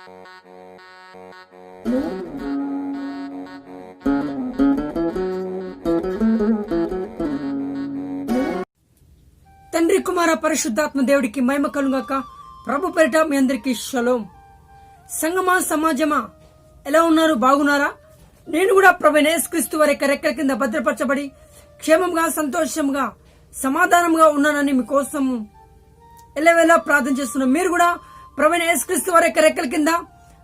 తండ్రి కుమార పరిశుద్ధాత్మ దేవుడికి మహిమ కలుగాక. ప్రభు పేరిట మీ అందరికీ షలోం. సంగమా సమాజమా ఎలా ఉన్నారు? బాగున్నారా? నేను కూడా ప్రభు యేసుక్రీస్తు వారి రెక్కల కింద భద్రపరచబడి క్షేమంగా సంతోషంగా సమాధానంగా ఉన్నానని మీకోసం ఎల్లవేళలా ప్రార్థన చేస్తున్నాం. మీరు కూడా ప్రభు యేసుక్రీస్తు వారి రెక్కల కింద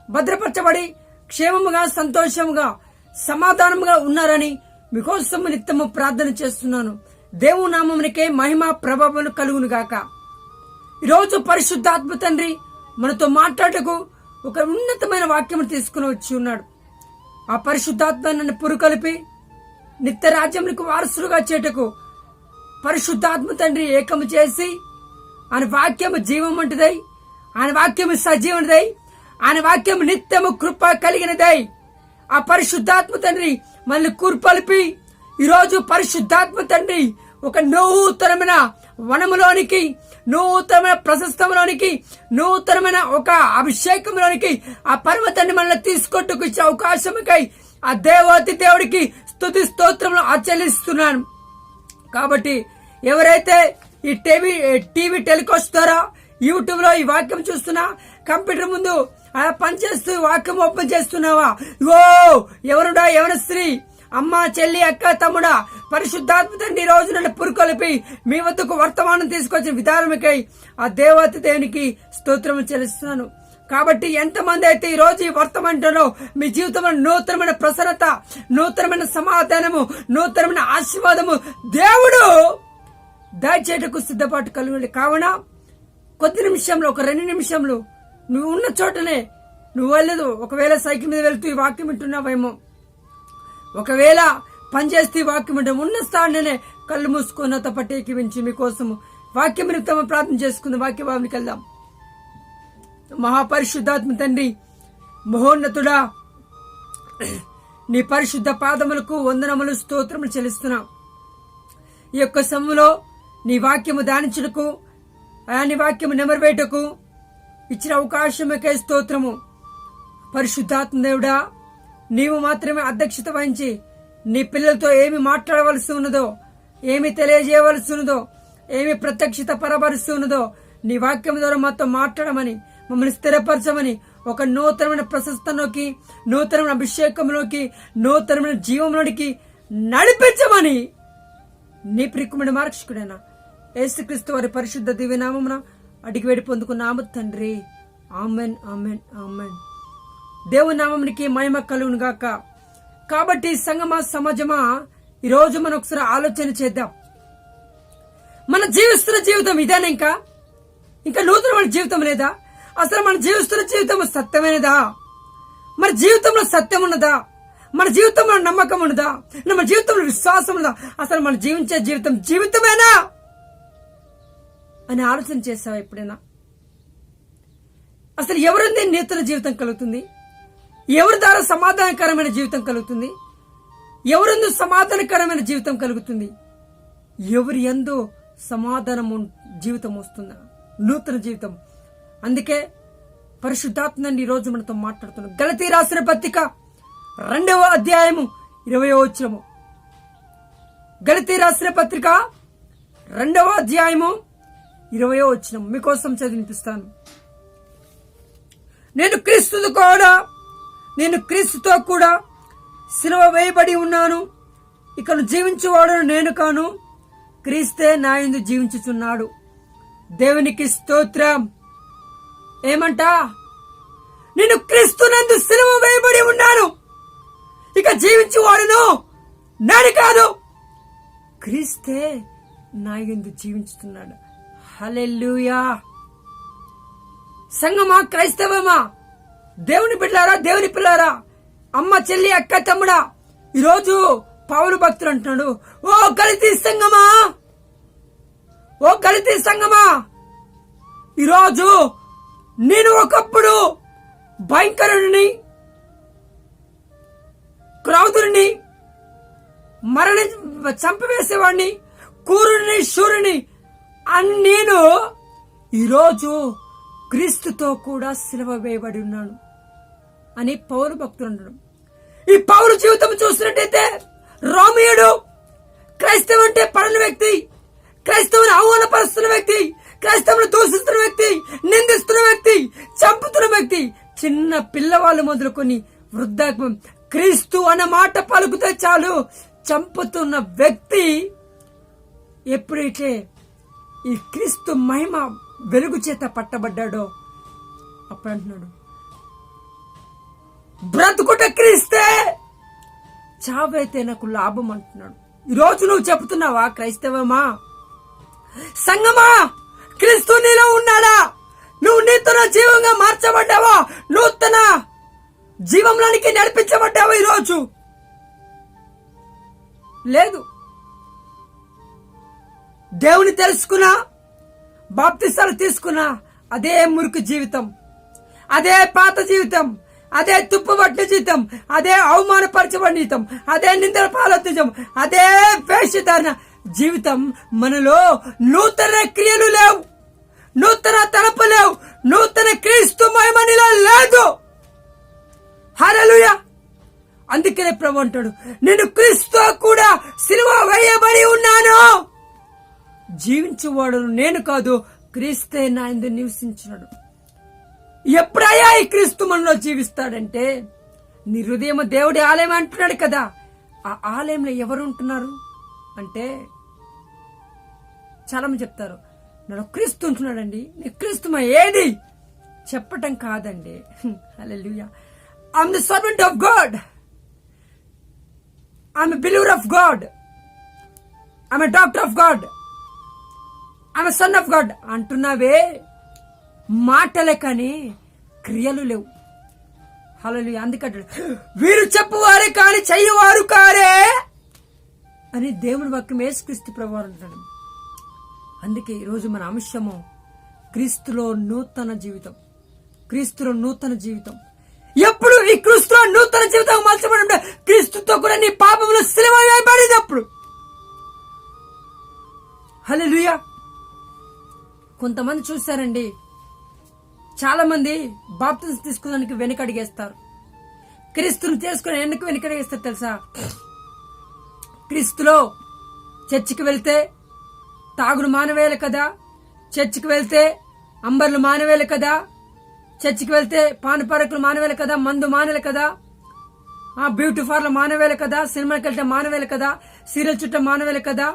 భద్రపరచబడి క్షేమముగా సంతోషంగా సమాధానంగా ఉన్నారని మీకోసం నిత్యము ప్రార్థన చేస్తున్నాను. దేవుని నామమునికే మహిమ ప్రభావం కలుగును గాక. ఈరోజు పరిశుద్ధాత్మ తండ్రి మనతో మాట్లాడటకు ఒక ఉన్నతమైన వాక్యం తీసుకుని వచ్చి ఉన్నాడు. ఆ పరిశుద్ధాత్మ నన్ను పురుకొలిపి నిత్య రాజ్యములకు వారసులుగా చేటకు పరిశుద్ధాత్మ తండ్రి ఏకము చేసి ఆయన వాక్యము జీవం వంటిదై, ఆయన వాక్యము సజీవనిదై, ఆయన వాక్యము నిత్యము కృప కలిగినదై. ఆ పరిశుద్ధాత్మ తండ్రి మనల్ని కూర్పలిపి ఈరోజు పరిశుద్ధాత్మ తండ్రి ఒక నూతనమైన వనములోనికి, నూతనమైన ప్రశస్తములోనికి, నూతనమైన ఒక అభిషేకంలోనికి ఆ పర్వతాన్ని మనల్ని తీసుకొట్టుకు ఇచ్చే అవకాశముకై ఆ దేవాతి దేవుడికి స్తుతి స్తోత్రములు ఆచరిస్తున్నాను. కాబట్టి ఎవరైతే ఈ టీవీ టెలికాస్ట్ ద్వారా యూట్యూబ్ లో ఈ వాక్యం చూస్తున్నా, కంప్యూటర్ ముందు అలా పనిచేస్తూ వాక్యం ఓపెన్ చేస్తున్నావా? ఓ ఎవరుడా, ఎవరి స్త్రీ, అమ్మ, చెల్లి, అక్క, తమ్ముడా, పరిశుద్ధాత్మ తండ్రి ఈ రోజు నన్ను పురుకొలిపి మీ వద్దకు వర్తమానం తీసుకొచ్చిన విధానముకై ఆ దేవత దేవునికి స్తోత్రము చెల్లిస్తున్నాను. కాబట్టి ఎంతమంది అయితే ఈ రోజు ఈ వర్తమానంలో మీ జీవితంలో నూతనమైన ప్రసన్నత, నూతనమైన సమాధానము, నూతనమైన ఆశీర్వాదము దేవుడు దయచేటకు సిద్ధపాటు కలుగుంది. కావున కొద్ది నిమిషంలో, ఒక 2 నిమిషంలో నువ్వు ఉన్న చోటనే నువ్వు వెళ్ళదు. ఒకవేళ సైకిల్ మీద వెళ్తూ ఈ వాక్యం వింటున్నావేమో, ఒకవేళ పనిచేస్తూ ఈ వాక్యం వింటాం, ఉన్న స్థానంలోనే కళ్ళు మూసుకున్న పట్టేకి వించి మీకోసము వాక్యం నిమిత్తం ప్రార్థన చేసుకుందాం. వాక్య భావానికి వెళ్దాం. మహాపరిశుద్ధాత్మ తండ్రి, మహోన్నతుడా, నీ పరిశుద్ధ పాదములకు వందనములు, స్తోత్రములు చెల్లిస్తున్నా. ఈ యొక్క సమయంలో నీ వాక్యము ధ్యానించుటకు, నీ వాక్యము నెమరువేటకు ఇచ్చిన అవకాశముకై స్తోత్రము. పరిశుద్ధాత్మ దేవుడా, నీవు మాత్రమే అధ్యక్షత వహించి నీ పిల్లలతో ఏమి మాట్లాడవలసి ఉన్నదో, ఏమి తెలియజేయవలసి ఉన్నదో, ఏమి ప్రత్యక్షత పరపరుస్తూ ఉన్నదో నీ వాక్యం ద్వారా మాతో మాట్లాడమని, మమ్మల్ని స్థిరపరచమని, ఒక నూతనమైన ప్రశస్తంలోకి, నూతనమైన అభిషేకంలోకి, నూతనమైన జీవంలోనికి నడిపించమని నీ ప్రియమైన మార్గశకుడైన యేసుక్రీస్తు వారి పరిశుద్ధ దివ్యనామమున అడిగి వేడి పొందుకున్నాము తండ్రి. Amen, amen, amen. దేవుని నామమునికి మహిమ కలుగును గాక. కాబట్టి సంగమా సమాజమా ఈరోజు మనం ఒకసారి ఆలోచన చేద్దాం. మన జీవిస్తున్న జీవితం ఇదేనా? ఇంకా నూతనమైన జీవితం లేదా? అసలు మన జీవిస్తున్న జీవితం సత్యమైనదా? మన జీవితంలో సత్యం ఉన్నదా? మన జీవితంలో నమ్మకం ఉన్నదా? మన జీవితంలో విశ్వాసం ఉన్నదా? అసలు మనం జీవించే జీవితం జీవితమేనా అని ఆలోచన చేసావా ఎప్పుడైనా? అసలు ఎవరుంది నూతన జీవితం కలుగుతుంది? ఎవరి ద్వారా సమాధానకరమైన జీవితం కలుగుతుంది? ఎవరందు సమాధానకరమైన జీవితం కలుగుతుంది? ఎవరి యందు సమాధానము జీవితం వస్తుందా? నూతన జీవితం. అందుకే పరిశుద్ధాత్మ ఈ రోజు మనతో మాట్లాడుతున్నాం. గలతీ రాసిన పత్రిక 2వ అధ్యాయము 20వ వచనము. గలతీ రాసిన పత్రిక 2వ అధ్యాయము 20వ వచనం మీకోసం చదివినిపిస్తాను. నేను క్రీస్తుతో కూడా సిలువ వేయబడి ఉన్నాను. ఇక జీవించువాడును నేను కాను, క్రీస్తే నా యందు జీవించుచున్నాడు. దేవునికి స్తోత్రం. ఏమంట? నేను క్రీస్తునందు సిలువ వేయబడి ఉన్నాను, ఇక జీవించువాడును నేను కాదు, క్రీస్తే నా యందు జీవించుతున్నాడు. హల్లెలూయా. సంగమా, క్రైస్తవమా, దేవుని బిడ్డలారా, దేవుని పిల్లారా, అమ్మ, చెల్లి, అక్క, తమ్ముడా, ఈరోజు పౌలు భక్తుడు అంటున్నాడు, ఓ గలతీ సంగమా, ఓ గలతీ సంగమా, ఈరోజు నేను ఒకప్పుడు భయంకరుడిని, క్రౌదుని, చంపివేసేవాడిని, కూరుని, శూరుని అని నేను ఈరోజు క్రీస్తుతో కూడా సిలువ వేయబడి ఉన్నాను. అని పౌలు భక్తుడు అంటాడు. ఈ పౌలు జీవితం చూసినట్టయితే రోమియుడు క్రైస్తవం అంటే పడని వ్యక్తి, క్రైస్తవుని అవమానపరుస్తున్న వ్యక్తి, క్రైస్తవుని దూషిస్తున్న వ్యక్తి, నిందిస్తున్న వ్యక్తి, చంపుతున్న వ్యక్తి, చిన్న పిల్లవాళ్ళు మొదలుకొని వృద్ధాత్మం క్రీస్తు అన్న మాట పలుకుతే చాలు చంపుతున్న వ్యక్తి ఎప్పుడైతే ఈ క్రీస్తు మహిమ వెలుగు చేత పట్టబడ్డాడో అప్పుడు అంటున్నాడు, బ్రతుకుట క్రీస్తే, చావైతే నాకు లాభం అంటున్నాడు. ఈరోజు నువ్వు చెప్తున్నావా క్రైస్తవమా, సంగమా, క్రీస్తు నీలో ఉన్నాడా? నువ్వు నూతన జీవంగా మార్చబడ్డావా? నూతన జీవంలోనికి నడిపించబడ్డావా ఈరోజు? లేదు. దేవుని తెలుసుకున్నా, బాప్తిసాలు తీసుకున్నా అదే మురికి జీవితం, అదే పాత జీవితం, అదే తుప్పుబట్టిన జీవితం, అదే అవమానపరచబడిన జీవితం, అదే నిందల పాలొత్తం, అదే వేషధారణ జీవితం. మనలో నూతన క్రియలు లేవు, నూతన తలపు లేవు, నూతన క్రీస్తు మహిమనిలో లేదు. హల్లెలూయా. అందుకనే ప్రభు అంటాడు, నేను క్రీస్తు కూడా సిలువ వేయబడి ఉన్నాను, జీవించేవాడు నేను కాదు క్రీస్తే నా యందు నివసించినాడు. ఎప్పుడయ్యా ఈ క్రీస్తు మనలో జీవిస్తాడంటే, నీ హృదయం దేవుడి ఆలయం అంటున్నాడు కదా, ఆ ఆలయంలో ఎవరు ఉంటున్నారు అంటే చాలా మంది చెప్తారు, నాలో క్రీస్తు ఉంటున్నాడండి. నీ క్రీస్తు ఏది చెప్పటం కాదండి. Hallelujah. I'm the servant of God, I'm a believer of God, I'm a doctor of God, I'm a son of God అంటున్నావే, మాటలే కానీ క్రియలు లేవు. హల్లెలూయా. అందుకంటాడు, వీరు చెప్పువారే కానీ చెయ్యవారు కారే అని దేవుని వాక్యం యేసుక్రీస్తు ప్రభువారు అంటాడు. అందుకే ఈరోజు మన అంశము క్రీస్తులో నూతన జీవితం, క్రీస్తులో నూతన జీవితం. ఎప్పుడు ఈ క్రీస్తులో నూతన జీవితం మలచబడి క్రీస్తుతో కూడా నీ పాపములు సిలువ వేయబడినప్పుడు. హల్లెలూయా. కొంతమంది చూశారండి, చాలా మంది బాప్తిజం తీసుకోవడానికి వెనకడిగేస్తారు, క్రీస్తుని చేసుకుని ఎందుకు వెనకడిగేస్తారు తెలుసా? క్రీస్తులో చర్చికి వెళ్తే తాగుడు మానవేయాలి కదా, చర్చికి వెళ్తే అంబర్లు మానవేయాలి కదా, చర్చికి వెళ్తే పానపరకులు మానవేయాలి కదా, మందు మానేయాలి కదా, బ్యూటీ పార్లర్ మానవేయాలి కదా, సినిమాకి వెళ్తే మానవేయాలి కదా, సీరియల్ చుట్టూ మానవేయాలి కదా,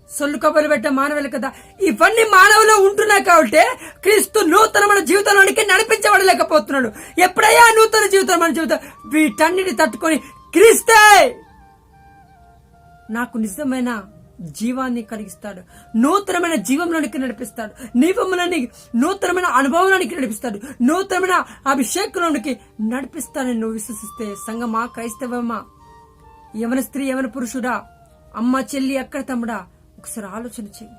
సొల్లు కబుర్లు పెట్టే మానవులు కదా. ఇవన్నీ మానవులో ఉంటున్నాయి కాబట్టి క్రీస్తు నూతనమైన జీవితంలోనికి నడిపించబడలేకపోతున్నాడు. ఎప్పుడయ్యా నూతన జీవితం మన జీవితం వీటన్నిటి తట్టుకొని క్రీస్తే నాకు నిజమైన జీవాన్ని కలిగిస్తాడు, నూతనమైన జీవంలోనికి నడిపిస్తాడు, నీవములని నూతనమైన అనుభవంలోనికి నడిపిస్తాడు, నూతనమైన అభిషేకంలోనికి నడిపిస్తానని నువ్వు విశ్వసిస్తే, సంగమా, క్రైస్తవమా, యవన స్త్రీ, యవన పురుషుడా, అమ్మ, చెల్లి, అక్కడ, తమ్ముడా, ఒకసారి ఆలోచన చెయ్యి,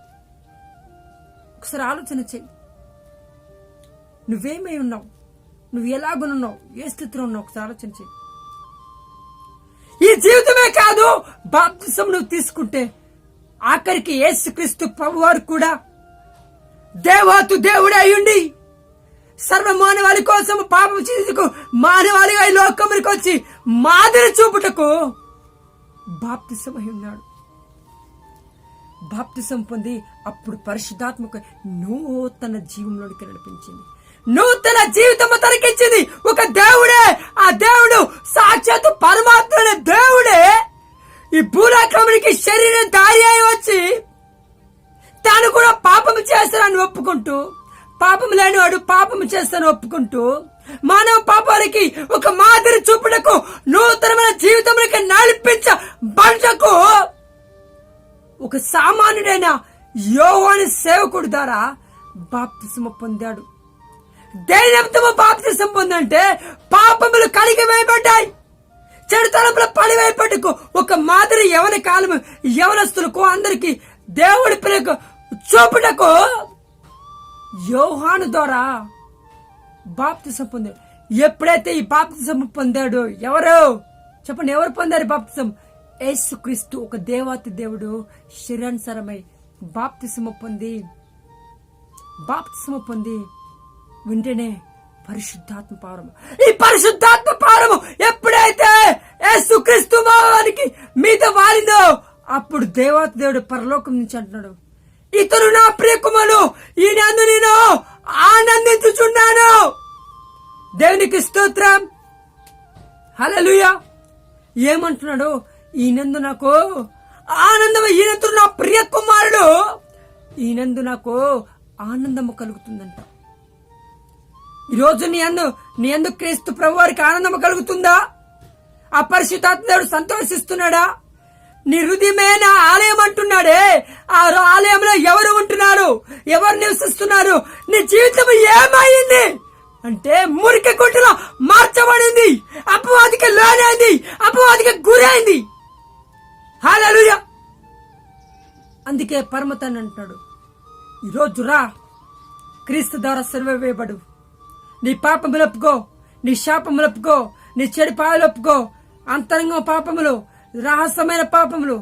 ఒకసారి ఆలోచన చెయ్యి. నువ్వేమై ఉన్నావు, నువ్వు ఎలాగున్నావు, ఏ స్థితిలో ఉన్నావు, ఒకసారి ఆలోచన చెయ్యి. ఈ జీవితమే కాదు, బాప్తిసం నువ్వు తీసుకుంటే ఆఖరికి యేసుక్రీస్తు ప్రభువారు కూడా దేవాతు దేవుడే అయ్యుండి సర్వ మానవాళి కోసం పాపం చేసేందుకు మానవాళిగా ఈ లోకమునికి వచ్చి మాదిరి చూపుటకు బాప్తిసం అయి ఉన్నాడు. బాప్తిసం పొంది అప్పుడు పరిశుద్ధాత్మక నూతన జీవంలోనికి నడిపించింది, నూతన జీవితం తనకిచ్చింది. ఒక దేవుడే, ఆ దేవుడు సాక్షాత్ పరమాత్మ అనే దేవుడే ఈ భూలోకానికి శరీరం దారి అయి వచ్చి తాను కూడా పాపం చేస్తానని ఒప్పుకుంటూ, పాపం లేనివాడు పాపం చేస్తానని ఒప్పుకుంటూ మానవ పాపానికి ఒక మాదిరి చూపుటకు నూతనమైన జీవితంలోకి నడిపించబడటకు ఒక సామాన్యుడైన యోహాను సేవకుడు ద్వారా బాప్తిసం పొందాడు. దేని నిమిత్తము బాప్తిసం పొందంటే పాపములు కడిగి వేయబడ్డాయి, చెడు తలంపుల పడి వేయబడ్డకు ఒక మాదిరి యవన కాలం యవనస్తులకు అందరికి దేవుడి పిల్లలకు చూపుటకు యోహాను ద్వారా బాప్తిసం పొందాడు. ఎప్పుడైతే ఈ బాప్తిసం పొందాడు, ఎవరు చెప్పండి, ఎవరు పొందారు బాప్తిసం? యేసుక్రీస్తు, ఒక దేవాతి దేవుడు శరీరానుసారమై బాప్తిసము పొంది వెంటనే పరిశుద్ధాత్మ పారము. ఈ పరిశుద్ధాత్మ పారము ఎప్పుడైతే యేసుక్రీస్తు వారికి మీద వారిందో అప్పుడు దేవాతి దేవుడు పరలోకం నుంచి అంటున్నాడు, ఇతను నా ప్రియకుమారుడు, ఈయనందు నేను ఆనందించుచున్నాను. దేవునికి స్తోత్రం. హల్లెలూయా. ఏమంటున్నాడు? ఈయనందు నాకు ఆనందం, ఈయనందు నా ప్రియ కుమారుడు, ఈయనందు నాకు ఆనందము కలుగుతుందంట. ఈరోజు నీ అందు క్రీస్తు ప్రభు వారికి ఆనందము కలుగుతుందా? ఆ పరిశుద్ధాత్మ దేవుడు సంతోషిస్తున్నాడా? నీ హృదయమే నా ఆలయం అంటున్నాడే, ఆ ఆలయంలో ఎవరు ఉంటున్నారు, ఎవరు నివసిస్తున్నారు? నీ జీవితం ఏమైంది అంటే మురికి గుంటలో మార్చబడింది, అపవాదికి లోనైంది, అపవాదికి గురైంది. హల్లెలూయా. అందుకే పరమతాన్ని అంటున్నాడు, ఈరోజు రా, క్రీస్తు ద్వారా సిలువ వేయబడు, నీ పాపములు ఒప్పుకో, నీ శాపములు ఒప్పుకో, నీ చెడు పాయలు ఒప్పుకో, అంతరంగ పాపములు, రహస్యమైన పాపములు,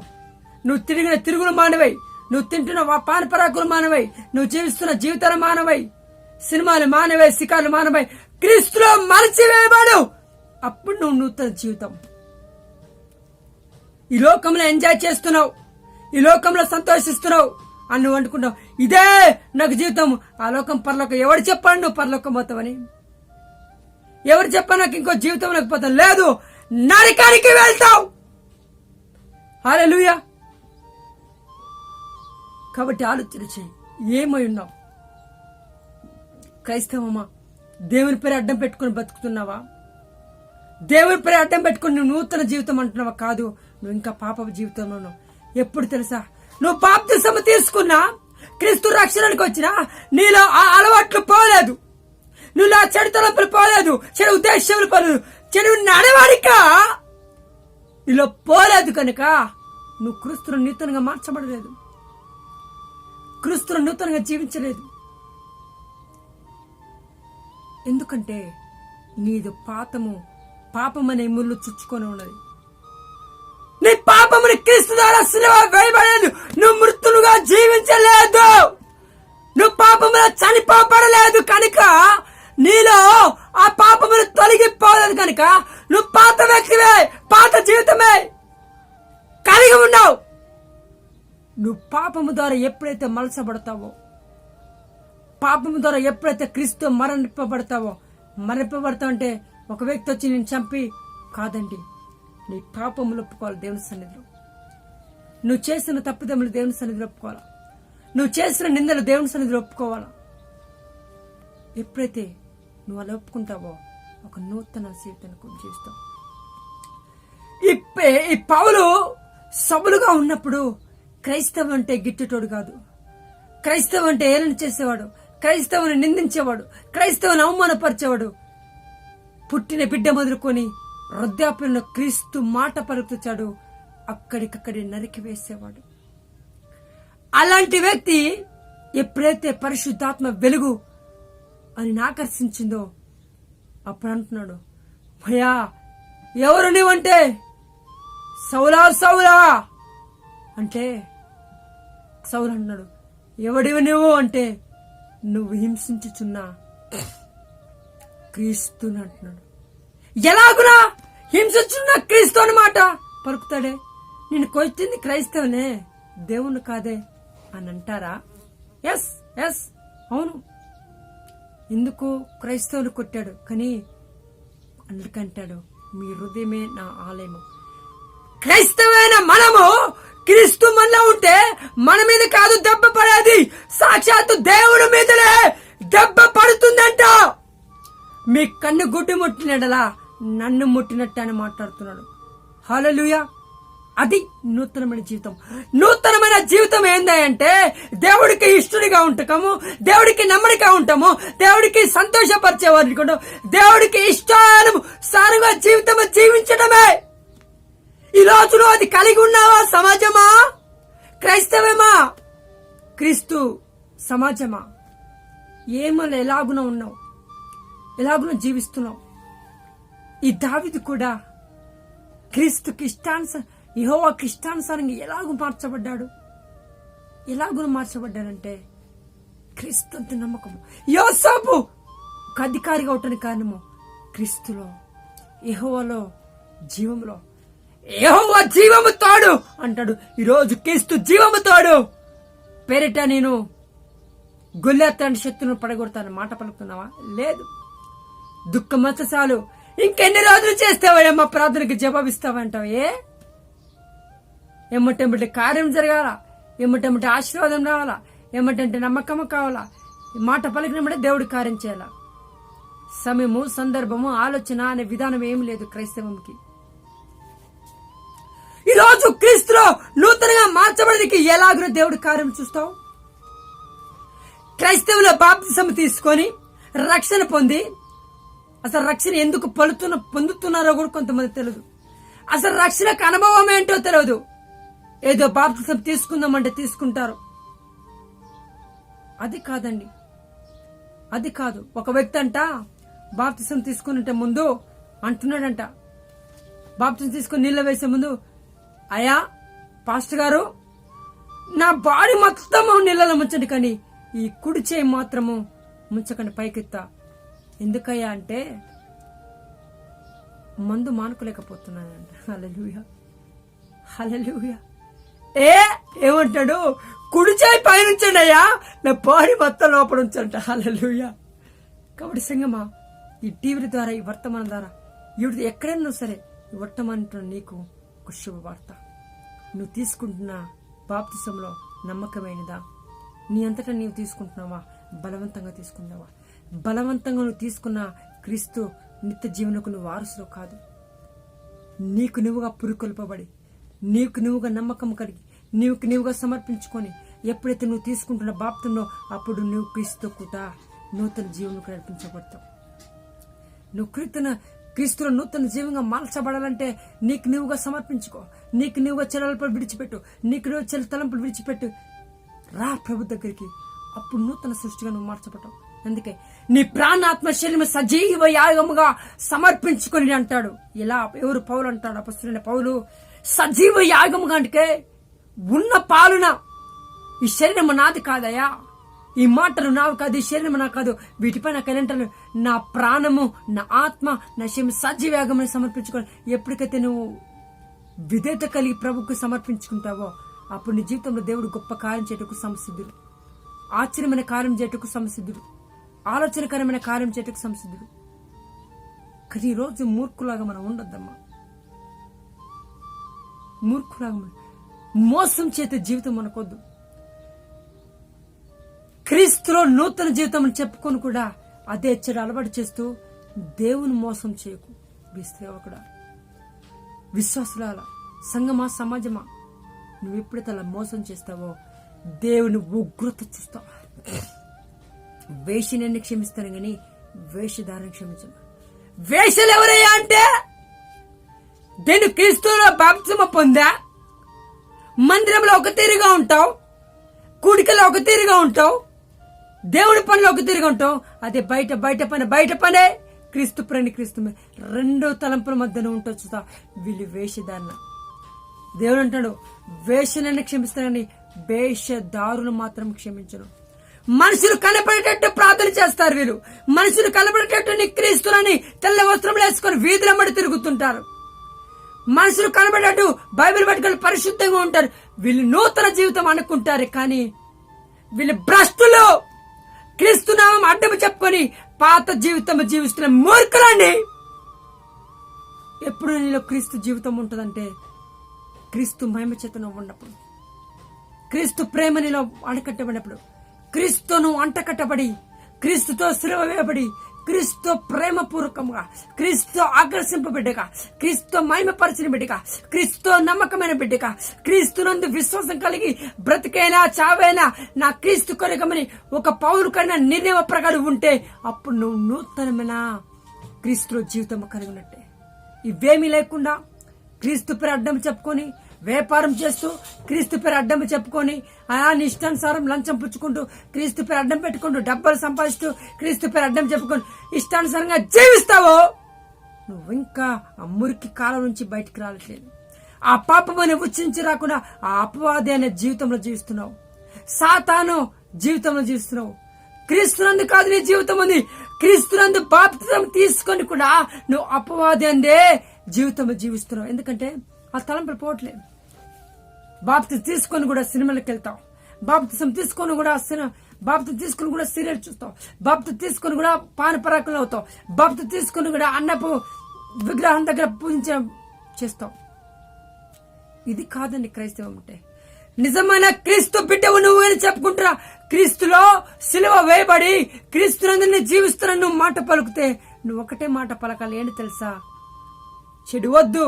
నువ్వు తిరిగిన తిరుగులు మానవై, నువ్వు తింటున్న పానపరాకులు మానవై, నువ్వు జీవిస్తున్న జీవితాలు మానవై, సినిమాలు మానవై, శిఖాలు మానవై, క్రీస్తులో మరచివేయబడు. అప్పుడు నువ్వు నూతన జీవితం. ఈ లోకంలో ఎంజాయ్ చేస్తున్నావు, ఈ లోకంలో సంతోషిస్తున్నావు అని నువ్వు అనుకుంటావు, ఇదే నాకు జీవితం. ఆ లోకం పరలోకం ఎవరు చెప్పాడు నువ్వు పరలోకం పోతావని? ఎవరు చెప్పా నాకు ఇంకో జీవితం లేకపోతావు? లేదు, నరకానికి వెళ్తావు. హల్లెలూయా. కాబట్టి ఆలోచన చేయి, ఏమై ఉన్నావు? క్రైస్తవమా? దేవుని పేరు అడ్డం పెట్టుకుని బతుకుతున్నావా? దేవుని పేరు అడ్డం పెట్టుకుని నువ్వు నూతన జీవితం అంటున్నావా? కాదు, నువ్వు ఇంకా పాప జీవితంలో ఉన్నావు. ఎప్పుడు తెలుసా? నువ్వు బాప్తిసము తీసుకున్నా, క్రీస్తు రక్షణకు వచ్చినా నీలో ఆ అలవాట్లు పోలేదు, నువ్వు ఆ చెడు తలపులు పోలేదు, చెడు ఉద్దేశములు పోలేదు, చెడు నడవడిక నీలో పోలేదు. కనుక నువ్వు క్రీస్తును నూతనంగా మార్చబడలేదు, క్రీస్తును నూతనంగా జీవించలేదు. ఎందుకంటే నీదు పాపమనే ముళ్ళు చుచ్చుకొని ఉన్నది. నీ పాపముని క్రీస్తు ద్వారా సిలువ వేయబడలేదు. నువ్వు మృతులుగా జీవించలేదు, నువ్వు పాపములో చనిపోబడలేదు. కనుక నీలో ఆ పాపములు తొలగిపోలేదు. కనుక నువ్వు పాత వ్యక్తివే, పాత జీవితమే కలిగి ఉన్నావు. నువ్వు పాపము ద్వారా ఎప్పుడైతే మలసబడతావో, పాపము ద్వారా ఎప్పుడైతే క్రీస్తు మరణింపబడతావో అంటే ఒక వ్యక్తి వచ్చి నేను చంపి కాదండి, నీ పాపములు ఒప్పుకోవాలి దేవుని సన్నిధిలో. నువ్వు చేసిన తప్పిదములు దేవుని సన్నిధిలో ఒప్పుకోవాలా, నువ్వు చేసిన నిందలు దేవుని సన్నిధిలో ఒప్పుకోవాలా. ఎప్పుడైతే నువ్వు అలా ఒప్పుకుంటావో ఒక నూతన జీవితాన్ని జీవిస్తావు. ఈ పౌలు సబలుగా ఉన్నప్పుడు క్రైస్తవం అంటే గిట్టేటోడు కాదు, క్రైస్తవం అంటే ఏలన చేసేవాడు, క్రైస్తవుని నిందించేవాడు, క్రైస్తవుని అవమానపరిచేవాడు. పుట్టిన బిడ్డ మొదలుకొని వృద్ధాప్యంలో క్రీస్తు మాట పలుకుతాడు, అక్కడికక్కడి నరికి వేసేవాడు. అలాంటి వ్యక్తి ఎప్పుడైతే పరిశుద్ధాత్మ వెలుగు అని ఆకర్షించిందో అప్పుడు అంటున్నాడు, భయా ఎవరు నీవంటే, సౌలా సౌలా అంటే సౌలు అన్నాడు, ఎవడివి నువ్వు అంటే, నువ్వు హింసించుచున్నా క్రీస్తుని అంటున్నాడు. ఎలాగునా హింసించున్న క్రీస్తు అన్నమాట పలుకుతాడే? నేను కొట్టింది క్రైస్తవునే, దేవుణ్ణి కాదే అని అంటారా? ఎస్ ఎస్ అవును. ఎందుకు క్రైస్తవులు కొట్టాడు? కానీ అందుకంటాడు, మీ హృదయమే నా ఆలయము. క్రైస్తవైన మనము క్రీస్తు మనలో ఉంటే మన మీద కాదు దెబ్బ పడేది, సాక్షాత్తు దేవుడి మీదనే దెబ్బ పడుతుందంట. మీ కన్ను గుడ్డి ముట్టినడలా నన్ను ముట్టినట్టు అని మాట్లాడుతున్నాడు. హల్లెలూయా. అది నూతనమైన జీవితం. నూతనమైన జీవితం ఏందంటే దేవుడికి ఇష్టడిగా ఉంటాము, దేవుడికి నమ్మడిగా ఉంటాము, దేవుడికి సంతోషపరిచేవారు, దేవుడికి ఇష్టానుసారంగా జీవితం జీవించడమే. ఈ రోజులో అది కలిగి ఉన్నావా? సమాజమా, క్రైస్తవమా, క్రీస్తు సమాజమా? ఏమో ఎలాగున ఉన్నావు, ఎలాగున జీవిస్తున్నావు? ఈ దావీదు కూడా క్రీస్తుకి యెహోవాకి ఇష్టానుసారంగా ఎలాగూ మార్చబడ్డాడు. ఎలాగున మార్చబడ్డాడంటే క్రీస్తు అంత నమ్మకము. యోసేపు ఒక అధికారిగా అవటానికి కారణము క్రీస్తులో, యెహోవాలో, జీవంలో. యెహోవా జీవము తోడు అంటాడు. ఈరోజు క్రీస్తు జీవము తోడు పేరిట నేను గొల్లెత్తాని శక్తులను పడగొడతాను మాట పలుకుతున్నావా? లేదు. దుఃఖం వచ్చ చాలు. ఇంకెన్ని రోజులు చేస్తావా ప్రార్థనకి జవాబిస్తావంటావు? ఎమ్మటెమ్మటి కార్యం జరగాల, ఎమ్మటెమ్మటి ఆశీర్వాదం రావాలా, ఎమ్మటంటే నమ్మకం కావాలా, మాట పలికినమ్మటే దేవుడి కార్యం చేయాలా. సమయము, సందర్భము, ఆలోచన అనే విధానం ఏమి లేదు క్రైస్తవంకి. ఈరోజు క్రీస్తులో నూతనంగా మార్చబడికి ఎలాగో దేవుడి కార్యం చూస్తావు? క్రైస్తవుల బాప్తిసం తీసుకొని రక్షణ పొంది, అసలు రక్షణ ఎందుకు పొందుతున్నారో కూడా కొంతమంది తెలియదు. అసలు రక్షణకు అనుభవం ఏంటో తెలియదు. ఏదో బాప్తిసం తీసుకుందామంటే తీసుకుంటారు. అది కాదండి, అది కాదు. ఒక వ్యక్తి అంట బాప్తిసం తీసుకునే ముందు అంటున్నాడంట, బాప్తిసం తీసుకుని నీళ్ళ వేసే ముందు, అయ్యా పాస్టర్ గారు, నా బాడీ మొత్తము నీళ్ళలో ముంచండి, కానీ ఈ కుడి చేయి మాత్రము ముంచకండి పైకెత్తా. ఎందుకయ్యా అంటే మందు మానుకోలేకపోతున్నానంట. హల్లెలూయా, హల్లెలూయా. ఏమంటాడు? కుడి చేయి పైనుంచండి అయ్యా, నా బాడీ మొత్తం లోపల ఉంచంట. హల్లెలూయా. కాబట్టి సంగమా, ఈ టీవీ ద్వారా, ఈ వర్తమానం ద్వారా, ఇవి ఎక్కడైనా సరే ఈ వర్తమానం నీకు ఒక శుభవార్త. నువ్వు తీసుకుంటున్న బాప్తిసంలో నమ్మకమైనదా? నీ అంతటా నీవు తీసుకుంటున్నావా? బలవంతంగా తీసుకున్నావా? బలవంతంగా నువ్వు తీసుకున్న క్రీస్తు నిత్య జీవనకు నువ్వు వారసులో కాదు. నీకు నువ్వుగా పురుకొల్పబడి, నీకు నువ్వుగా నమ్మకం కలిగి, నీవుకు నువ్వుగా సమర్పించుకొని ఎప్పుడైతే నువ్వు తీసుకుంటున్న బాప్తంలో, అప్పుడు నువ్వు క్రీస్తుతో కూడా నూతన జీవనకు నడిపించబడతావు. నువ్వు క్రీస్తులో నూతన జీవంగా మార్చబడాలంటే నీకు నువ్వుగా సమర్పించుకో. నీకు నువ్వుగా చెలపలు విడిచిపెట్టు. నీకు నువ్వు తలంపులు విడిచిపెట్టు. రా ప్రభు దగ్గరికి. అప్పుడు నూతన సృష్టిగా నువ్వు మార్చబడతావు. అందుకే నీ ప్రాణాత్మ శరీరం సజీవ యాగముగా సమర్పించుకొని అంటాడు. ఇలా ఎవరు? పౌలు అంటాడు. అపొస్తలుడైన పౌలు సజీవ యాగముగా అంటే ఉన్న పాలున ఈ శరీరం నాది కాదయా, ఈ మాటలు నావి కాదు, ఈ శరీరం నాకు కాదు, వీటిపై నాకు ఎలాంటారు? నా ప్రాణము, నా ఆత్మ, నా శరీరం సజీవ యాగమని సమర్పించుకొని ఎప్పటికైతే నువ్వు విధేయత కలిగి ప్రభుకు సమర్పించుకుంటావో, అప్పుడు నీ జీవితంలో దేవుడు గొప్ప కార్యం చేయటకు సంసిద్ధుడు, ఆశ్చర్యమైన కార్యం చేయటకు సంసిద్ధుడు, ఆలోచనకరమైన కార్యం చేయటకు సంసిద్ధుడు. కానీ ఈ రోజు మూర్ఖులాగా మనం ఉండొద్దమ్మా. మూర్ఖులాగా మోసం చేసే జీవితం మనకొద్దు. క్రీస్తులో నూతన జీవితం అని చెప్పుకొని కూడా అదే చెడు అలవాటు చేస్తూ దేవుని మోసం చేయకు. కూడా విశ్వాసులాల సంగమా, సమాజమా, నువ్వు ఎప్పుడైతే అలా మోసం చేస్తావో దేవుని ఉగ్రత చూస్తావు. వేషిని క్షమిస్తాను గాని వేషధారణ క్షమించను. వేషలు ఎవరయ్యా అంటే, నేను క్రీస్తులో బాప్తిసం పొందా, మందిరంలో ఒక తీరుగా ఉంటావు, కూడికలో ఒక తీరుగా ఉంటావు, దేవుడి పనిలో ఒక తీరుగా ఉంటావు. అదే బయట పనే క్రీస్తు ప్రేణి, క్రీస్తు రెండు తలంపుల మధ్యన ఉంటావు. చూస్తా వీళ్ళు వేషధారణ. దేవుడు అంటాడు, వేషనని క్షమిస్తానని వేషధారులు మాత్రం క్షమించను. మనుషులు కనపడేటట్టు ప్రార్థన చేస్తారు వీళ్ళు. మనుషులు కనపడేటట్టు నీ క్రీస్తులని తెల్ల వస్త్రములు వేసుకొని వీధులమ్మడి తిరుగుతుంటారు. మనుషులు కనబడేటట్టు బైబిల్ పట్టుకొని పరిశుద్ధంగా ఉంటారు. వీళ్ళు నూతన జీవితం అనుకుంటారు, కానీ వీళ్ళు భ్రష్టులు. క్రీస్తు నామం అడ్డము చెప్పుకొని పాత జీవితం జీవిస్తున్న మూర్ఖులండి. ఎప్పుడు నీలో క్రీస్తు జీవితం ఉంటుందంటే క్రీస్తు మహిమ చేతను ఉన్నప్పుడు, క్రీస్తు ప్రేమ నీలో అణకట్టబడినప్పుడు, క్రీస్తును అంటకట్టబడి, క్రీస్తుతో సిలువ వేయబడి, క్రీస్తు ప్రేమపూర్వకంగా, క్రీస్తు ఆకర్షింపబిడ్డగా, క్రీస్తు మహిమపరిచిన బిడ్డగా, క్రీస్తు నమ్మకమైన బిడ్డగా, క్రీస్తునందు విశ్వాసం కలిగి బ్రతికైనా చావైనా నా క్రీస్తు కొరకమని ఒక పౌరుకైనా నిర్ణయం ప్రకారం ఉంటే అప్పుడు నువ్వు నూతనమైన క్రీస్తులో జీవితం కలిగినట్టే. ఇవేమీ లేకుండా క్రీస్తు పేరు అడ్డం చెప్పుకొని వ్యాపారం చేస్తూ, క్రీస్తు పేరు అడ్డం చెప్పుకొని నీ ఇష్టానుసారం లంచం పుచ్చుకుంటూ, క్రీస్తు పేరు అడ్డం పెట్టుకుంటూ డబ్బులు సంపాదిస్తూ, క్రీస్తు పేరు అడ్డం చెప్పుకొని ఇష్టానుసారంగా జీవిస్తావో నువ్వు ఇంకా ఆ మురికి కాలం నుంచి బయటికి రావట్లేదు. ఆ పాపమని ఉచ్చించి రాకుండా ఆ అపవాది అనే జీవితంలో జీవిస్తున్నావు. సాతాను జీవితంలో జీవిస్తున్నావు. క్రీస్తునందు కాదు నీ జీవితం ఉంది. క్రీస్తునందు బాప్తిసం తీసుకొని కూడా నువ్వు అపవాది అందే జీవితం జీవిస్తున్నావు. ఎందుకంటే ఆ తలంపులు పోవట్లేదు. బాప్తిసం తీసుకొని కూడా సినిమాలకు వెళ్తావు, బాప్తిసం తీసుకొని కూడా సీరియల్ చూస్తావు, బాప్తిసం తీసుకొని కూడా పానపరాకులు అవుతావు, బాప్తిసం తీసుకొని కూడా అన్నపు విగ్రహం దగ్గర చేస్తావు. ఇది కాదండి క్రైస్తవం అంటే. నిజమైన క్రీస్తు బిడ్డవు నువ్వు అని చెప్పుకుంటున్నా. క్రీస్తులో సిలువ వేయబడి క్రీస్తునందుని జీవిస్తున్నా నువ్వు మాట పలుకుతే నువ్వు ఒకటే మాట పలకాలి. ఏంటి తెలుసా? చెడు వద్దు,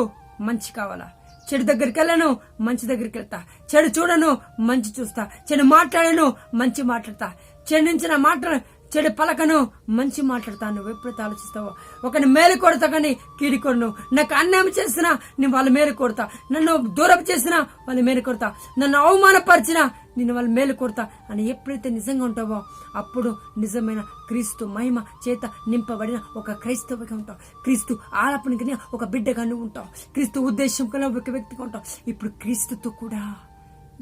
మంచి కావాలా. చెడు దగ్గరికి వెళ్ళను, మంచి దగ్గరికి వెళ్తా. చెడు చూడను, మంచి చూస్తా. చెడు మాట్లాడను, మంచి మాట్లాడతా. చెడు నుంచి నా మాటలు చెడు పలకను, మంచి మాట్లాడతాను. నువ్వు ఎప్పుడైతే ఆలోచిస్తావో ఒకరిని మేలు కొడతా కానీ కీడి కొడను. నాకు అన్యాయం చేసినా నేను వాళ్ళ మేలు కొడతా, నన్ను దూరం చేసినా వాళ్ళ మేలు కొడతా, నన్ను అవమానపరిచినా నేను వాళ్ళ మేలు కొడతా అని ఎప్పుడైతే నిజంగా ఉంటావో అప్పుడు నిజమైన క్రీస్తు మహిమ చేత నింపబడిన ఒక క్రైస్తవుగా ఉంటావు. క్రీస్తు ఆలపనకి ఒక బిడ్డగా నువ్వు ఉంటావు. క్రీస్తు ఉద్దేశం కన్నా ఒక వ్యక్తిగా ఉంటావు. ఇప్పుడు క్రీస్తుతో కూడా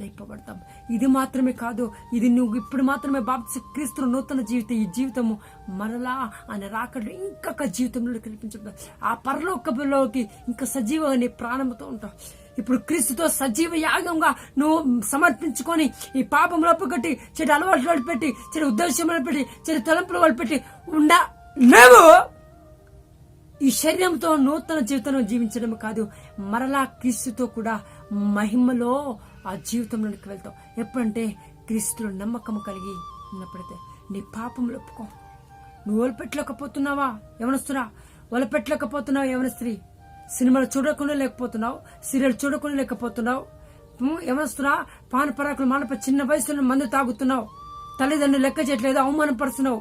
లేపబడతాం. ఇది మాత్రమే కాదు, ఇది నువ్వు ఇప్పుడు మాత్రమే బాప్తిసం క్రీస్తు నూతన జీవితం. ఈ జీవితము మరలా ఆయన రాకడు ఇంకొక జీవితంలో కల్పించబడతాం. ఆ పరలోకంలోకి ఇంకా సజీవంగా నీ ప్రాణంతో ఉంటావు. ఇప్పుడు క్రీస్తుతో సజీవ యాగంగా నువ్వు సమర్పించుకొని ఈ పాపం లోపగట్టి చెడు అలవాట్లు పెట్టి చెడు ఉద్దేశం పెట్టి చెడు తలంపులు వాళ్ళు పెట్టి నువ్వు ఈ శరీరంతో నూతన జీవితం జీవించడం కాదు, మరలా క్రీస్తుతో కూడా మహిమలో ఆ జీవితంలోకి వెళ్తావు. ఎప్పుడంటే క్రీస్తులో నమ్మకం కలిగి ఉన్నప్పుడైతే నీ పాపంలో ఒప్పుకో. నువ్వు వలపెట్టలేకపోతున్నావా యవనస్తురా? వలపెట్టలేకపోతున్నావు యవన స్త్రీ? సినిమాలు చూడకుండా లేకపోతున్నావు, సీరియల్ చూడకుండా లేకపోతున్నావు. యవనస్తురా, పానపరాకులు మానప చిన్న వయసులో మందు తాగుతున్నావు, తల్లిదండ్రులు లెక్క చేయట్లేదు, అవమానపరుస్తున్నావు,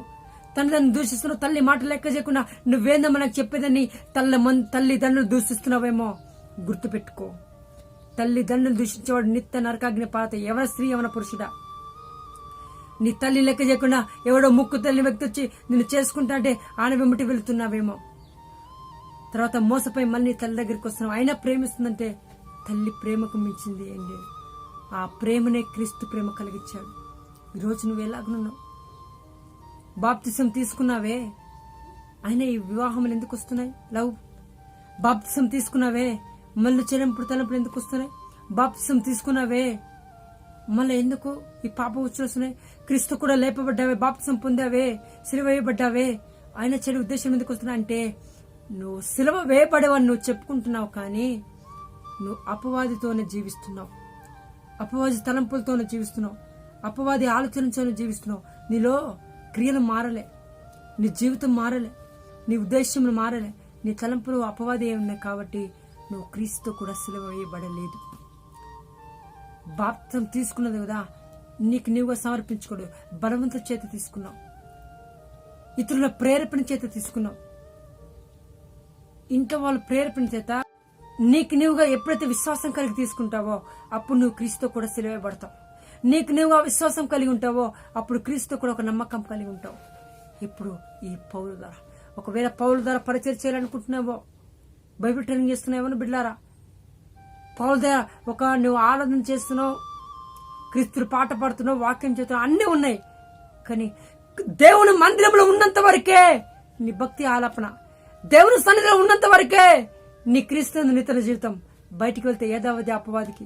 తల్లిదండ్రులు దూషిస్తున్నావు, తల్లి మాట లెక్క చేయకుండా నువ్వేందో మనకు చెప్పేదని తల్లిదండ్రులు దూషిస్తున్నావేమో. గుర్తుపెట్టుకో, తల్లిదండ్రులు దూషించేవాడు నిత్య నరకాగ్ని పాత. ఎవర స్త్రీ ఎవన పురుషుడా? నీ తల్లి లెక్క చేయకుండా ఎవడో ముక్కు తల్లి వ్యక్తి వచ్చి నిన్ను చేసుకుంటా అంటే ఆన వెంబటి వెళుతున్నావేమో. తర్వాత మోసపై మళ్ళీ తల్లి దగ్గరికి వస్తున్నావు. అయినా ప్రేమిస్తుందంటే తల్లి ప్రేమకు మించింది ఏంటి? ఆ ప్రేమనే క్రీస్తు ప్రేమ కలిగించాడు. ఈరోజు నువ్వు ఎలాగనున్నావు? బాప్తిసం తీసుకున్నావే, అయినా ఈ వివాహములు ఎందుకు వస్తున్నాయి? లవ్. బాప్తిసం తీసుకున్నావే, మళ్ళీ చెల్లింపుడు తలంపులు ఎందుకు వస్తున్నాయి? బాప్తిసం తీసుకున్నావే, మళ్ళీ ఎందుకు ఈ పాప వస్తున్నాయి? క్రీస్తు కూడా లేపబడ్డావే, బాప్తిసం పొందావే, సిలువ వేయబడ్డావే, ఆయన చెడు ఉద్దేశం ఎందుకు వస్తున్నా అంటే నువ్వు సిలువ వేయబడేవని నువ్వు చెప్పుకుంటున్నావు, కానీ నువ్వు అపవాదితోనే జీవిస్తున్నావు, అపవాది తలంపులతోనే జీవిస్తున్నావు, అపవాది ఆలోచనతోనే జీవిస్తున్నావు. నీలో క్రియలు మారలే, నీ జీవితం మారలే, నీ ఉద్దేశములు మారలే, నీ తలంపులు అపవాది ఉన్నాయి. కాబట్టి నువ్వు క్రీస్తు కూడా సిలువ వేయబడలేదు. బాప్తిసం తీసుకున్నది కదా, నీకు నీవుగా సమర్పించుకోడు, బలవంత చేత తీసుకున్నావు, ఇతరుల ప్రేరేపణ చేత తీసుకున్నావు. ఇంట్లో వాళ్ళ ప్రేరేపణ చేత నీకు నీవుగా ఎప్పుడైతే విశ్వాసం కలిగి తీసుకుంటావో అప్పుడు నువ్వు క్రీస్తు కూడా సిలువ వేయబడతావు. నీకు నువ్వుగా విశ్వాసం కలిగి ఉంటావో అప్పుడు క్రీస్తు కూడా ఒక నమ్మకం కలిగి ఉంటావు. ఇప్పుడు ఈ పౌలు ద్వారా, ఒకవేళ పౌలు ద్వారా పరిచయం చేయాలనుకుంటున్నావో, బైబిల్ ట్రైనింగ్ చేస్తున్నావు బిడ్డారా, పౌలు ద్వారా ఒక నువ్వు ఆరాధన చేస్తున్నావు, క్రీస్తు పాట పాడుతున్నావు, వాక్యం చేస్తున్నావు, అన్నీ ఉన్నాయి. కానీ దేవుని మందిరంలో ఉన్నంత వరకే నీ భక్తి ఆలాపన, దేవుని సన్నిధిలో ఉన్నంత వరకే నీ క్రీస్తు నితర జీవితం. బయటికి వెళ్తే ఏదావది అపవాదికి.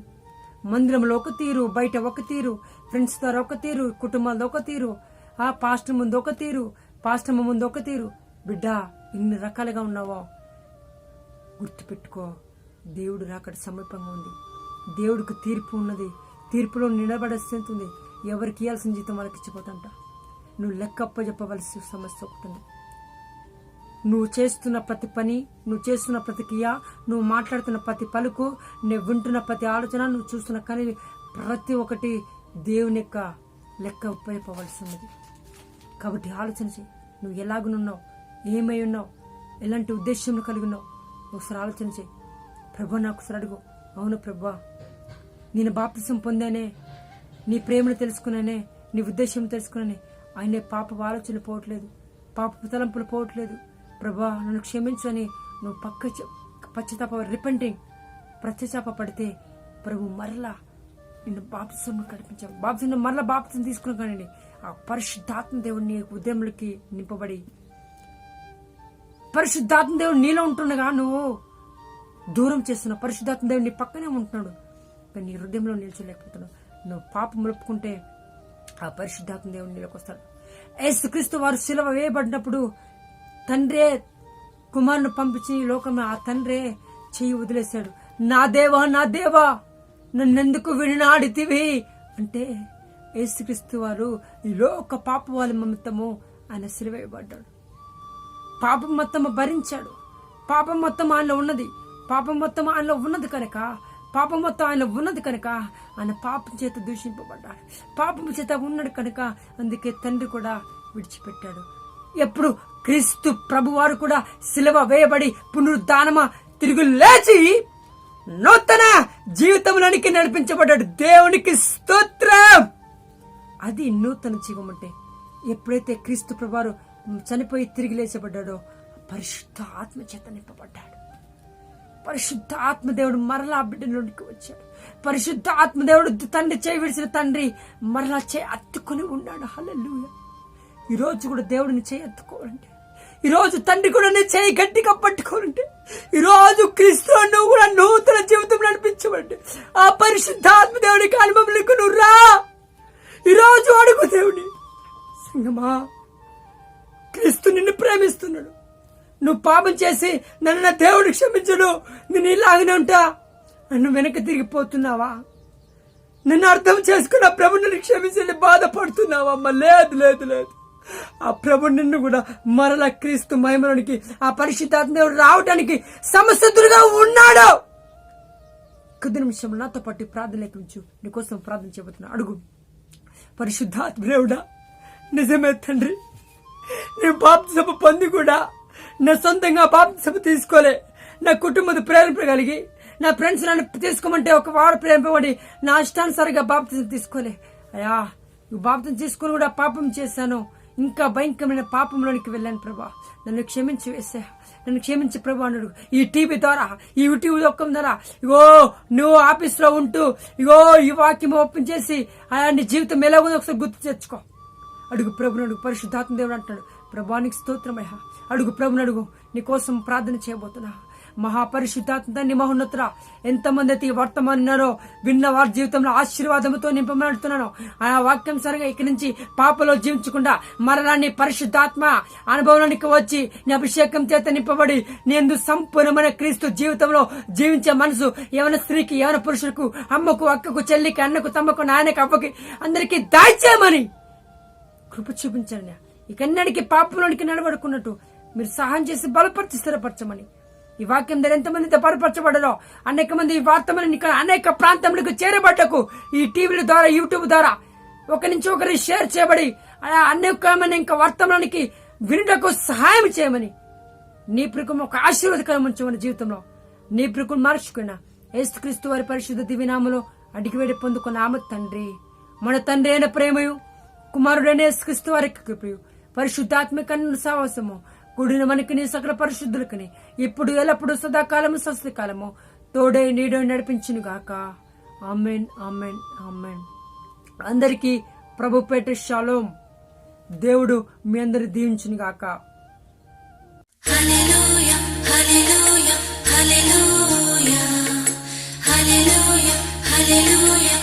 మందిరంలో ఒక తీరు, బయట ఒక తీరు, ఫ్రెండ్స్ ద్వారా ఒక తీరు, కుటుంబాలతో ఒక తీరు, ఆ పాస్టర్ ముందు ఒక తీరు, పాస్టర్ ముందు ఒక తీరు. బిడ్డ, ఇన్ని రకాలుగా ఉన్నావో గుర్తుపెట్టుకో, దేవుడు రాకడ సమీపంగా ఉంది. దేవుడికి తీర్పు ఉన్నది, తీర్పులో నిలబడే స్థితి ఉంది. ఎవరికి ఇవ్వాల్సిన జీతం వాళ్ళకి ఇచ్చిపోతాంట. నువ్వు లెక్కప్ప చెప్పవలసిన సమస్య ఒకటి ఉంది. నువ్వు చేస్తున్న ప్రతి పని, నువ్వు చేస్తున్న ప్రతి క్రియ, నువ్వు మాట్లాడుతున్న ప్రతి పలుకు, నువ్వు వింటున్న ప్రతి ఆలోచన, నువ్వు చూస్తున్న కానీ ప్రతి ఒక్కటి దేవుని యొక్క లెక్క ఉపయోగపవలసి ఉన్నది. కాబట్టి ఆలోచన చేయి, నువ్వు ఎలాగునున్నావు, ఏమై ఉన్నావు, ఎలాంటి ఉద్దేశంలో కలిగి ఉన్నావు, ఒకసారి ఆలోచన చేయి. ప్రభా నాకు ఒకసారి అడుగు, అవును ప్రభా నేను బాప్తిసం పొందానే, నీ ప్రేమను తెలుసుకున్నానే, నీ ఉద్దేశం తెలుసుకున్నానే, ఆయనే పాప ఆలోచనలు పోవట్లేదు, పాప తలంపులు పోవట్లేదు. ప్రభా నన్ను క్షమించని నువ్వు పశ్చాత్తాప రిపెంటింగ్ ప్రత్యచాప పడితే ప్రభు మరలా నిన్ను బాప్తిసం కల్పించావు. బాప్తిసం మరలా బాప్తిసం తీసుకుని కానీ ఆ పరిశుద్ధాత్మ దేవుడు నీ ఉదయంలోకి నింపబడి, పరిశుద్ధాత్మ దేవుడు నీలో ఉంటుండగా నువ్వు దూరం చేస్తున్నావు. పరిశుద్ధాత్మ దేవుడు నీ పక్కనే ఉంటున్నాడు, కానీ నీ హృదయంలో నిల్చోలేకపోతున్నావు. నువ్వు పాపం ఒప్పుకుంటే ఆ పరిశుద్ధాత్మ దేవుడు నీలోకి వస్తాడు. యేసుక్రీస్తు వారు సిలువ వేయబడినప్పుడు తండ్రే కుమారుని పంపించి ఈ లోకంలో ఆ తండ్రే చెయ్యి వదిలేశాడు. నా దేవా, నా దేవా, నన్నెందుకు వినాడితివి అంటే యేసుక్రీస్తు వారు ఈ లోక పాప వాళ్ళ నిమిత్తము ఆయన సిలువ వేయబడ్డాడు. పాపం మొత్తం భరించాడు. పాపం మొత్తం ఆయనలో ఉన్నది. పాపం మొత్తం ఆయనలో ఉన్నది కనుక, పాపం మొత్తం ఆయనలో ఉన్నది కనుక ఆయన పాపం చేత దూషింపబడ్డాడు. పాపం చేత ఉన్నాడు కనుక అందుకే తండ్రి కూడా విడిచిపెట్టాడు. ఎప్పుడు క్రీస్తు ప్రభువారు కూడా సిలువ వేయబడి పునరుద్ధానమా తిరిగి లేచి నూతన జీవితంలోనికి నడిపించబడ్డాడు. దేవునికి స్తోత్రం. అది నూతన జీవం అంటే. ఎప్పుడైతే క్రీస్తు ప్రభువారు చనిపోయి తిరిగి లేచబడ్డాడో పరిశుద్ధ ఆత్మ చేత నింపబడ్డాడు. పరిశుద్ధ ఆత్మదేవుడు మరలా బిడ్డలోనికి వచ్చాడు. పరిశుద్ధ ఆత్మదేవుడు తండ్రి చేయి విడిచిన తండ్రి మరలా చేయి అత్తుకొని ఉన్నాడు. హల్లెలూయా. ఈ రోజు కూడా దేవుడిని చేయి అత్తుకోవాలంటే, ఈ రోజు తండ్రి కూడా నీ చేయి గట్టిగా పట్టుకోవాలంటే, ఈ రోజు క్రీస్తు నువ్వు కూడా నూతన జీవితం నడిపించబడి ఆ పరిశుద్ధ ఆత్మదేవుడికి అనుభవంలోకి నువ్వు రా. ఈ రోజు అడుగు దేవుని. సంగమా, క్రీస్తు నిన్ను ప్రేమిస్తున్నాడు. నువ్వు పాపం చేసి నన్ను నా దేవుడు క్షమించడు, నేను ఇలాగనే ఉంటా, నన్ను వెనక్కి తిరిగిపోతున్నావా? నిన్ను అర్థం చేసుకున్న ప్రభు నిన్ను క్షమించని బాధపడుతున్నావా? లేదు లేదు లేదు. ఆ ప్రభు నిన్ను కూడా మరలా క్రీస్తు మహిమలోనికి ఆ పరిశుద్ధాత్మ దేవుడు రావడానికి సమసిద్ధుడుగా ఉన్నాడు. కొద్ది నిమిషం నాతో పాటు ప్రార్థన లేకుంచు. నీకోసం ప్రార్థన చేయబోతున్నా. అడుగు. పరిశుద్ధాత్మ దేవుడా, నిజమే తండ్రి, నేను బాప్తిసమ పొంది కూడా నా సొంతంగా బాప్తిసమ తీసుకోలే. నా కుటుంబం ప్రేరేపణ కలిగి నా ఫ్రెండ్స్ నన్ను తీసుకోమంటే ఒక వాడు ప్రేరేపడి నా ఇష్టానుసారిగా బాప్తిసం తీసుకోలే. అయ్యా, నువ్వు బాప్తిసం తీసుకొని కూడా పాపం చేశాను. ఇంకా భయంకరమైన పాపంలోనికి వెళ్ళాను ప్రభా, నన్ను క్షమించి వేసా, నన్ను క్షమించి ప్రభా అన్నాడు. ఈ టీవీ ద్వారా, ఈ యూట్యూబ్ లోకం ద్వారా, ఇగో నువ్వు ఆఫీస్ లో ఉంటూ ఇగో ఈ వాక్యం ఓపెన్ చేసి నీ జీవితం ఎలా ఉందో ఒకసారి గుర్తు తెచ్చుకో. అడుగు ప్రభుని అడుగు. పరిశుద్ధాత్మ దేవుడు అంటాడు, ప్రభానికి స్తోత్రమయ్యా. అడుగు ప్రభుని అడుగు. నీకోసం ప్రార్థన చేయబోతున్నా. మహాపరిశుద్ధాత్మ తండ్రి మహోన్నతుడా, ఎంతమంది అయితే ఈ వర్తమానం విన్నారో, విన్న వారి జీవితంలో ఆశీర్వాదంతో నింపమడుతున్నాను. ఆ వాక్యం సరిగా ఇక్కడి నుంచి పాపలో జీవించకుండా మరలా నీ పరిశుద్ధాత్మ అనుభవంలోనికి వచ్చి నీ అభిషేకం చేత నింపబడి నేను సంపూర్ణమైన క్రీస్తు జీవితంలో జీవించే మనసు యవన స్త్రీకి, యవన పురుషులకు, అమ్మకు, అక్కకు, చెల్లికి, అన్నకు, తమ్మకు, నాయనకు, అవ్వకి అందరికీ దాయిచేయమని కృప చూపించండి. ఇకన్నడికి పాపంలోనికి నడబడుకున్నట్టు మీరు సహాయం చేసి బలపరిచి స్థిరపరచమని. ఈ వాక్యం ద్వారా ఎంతమంది బలపరచబడరో అనేక మంది ఈ వార్తలను అనేక ప్రాంతములకు చేరబడ్డకు ఈ టీవీల ద్వారా, యూట్యూబ్ ద్వారా ఒక నుంచి ఒకరి షేర్ చేయబడి అనేకమైన ఇంకా వర్తమానానికి వినుటకు సహాయం చేయమని, నీ ప్రికుం ఒక ఆశీర్వాదకరం ఉంచమని జీవితంలో నీ ప్రికుం మార్చుకున్నా యేసుక్రీస్తు వారి పరిశుద్ధ దివ్యనామములో అడిగి వేడి పొందుకున్న ఆమె తండ్రి, మన తండ్రి అయిన ప్రేమయు కుమారుడైన యేసుక్రీస్తు వారికి కృపయు పరిశుద్ధాత్మిక సావాసము కూడిన మనకి నీ సకల పరిశుద్ధులకని ఇప్పుడు ఎల్లప్పుడు సదాకాలము సస్యకాలము తోడై నీడై నడిపించును గాక. Amen, amen, amen. అందరికీ ప్రభు పేట షాలోం. దేవుడు మీ అందరి దీవించును గాక. హల్లెలూయా, హల్లెలూయా, హల్లెలూయా, హల్లెలూయా, హల్లెలూయా.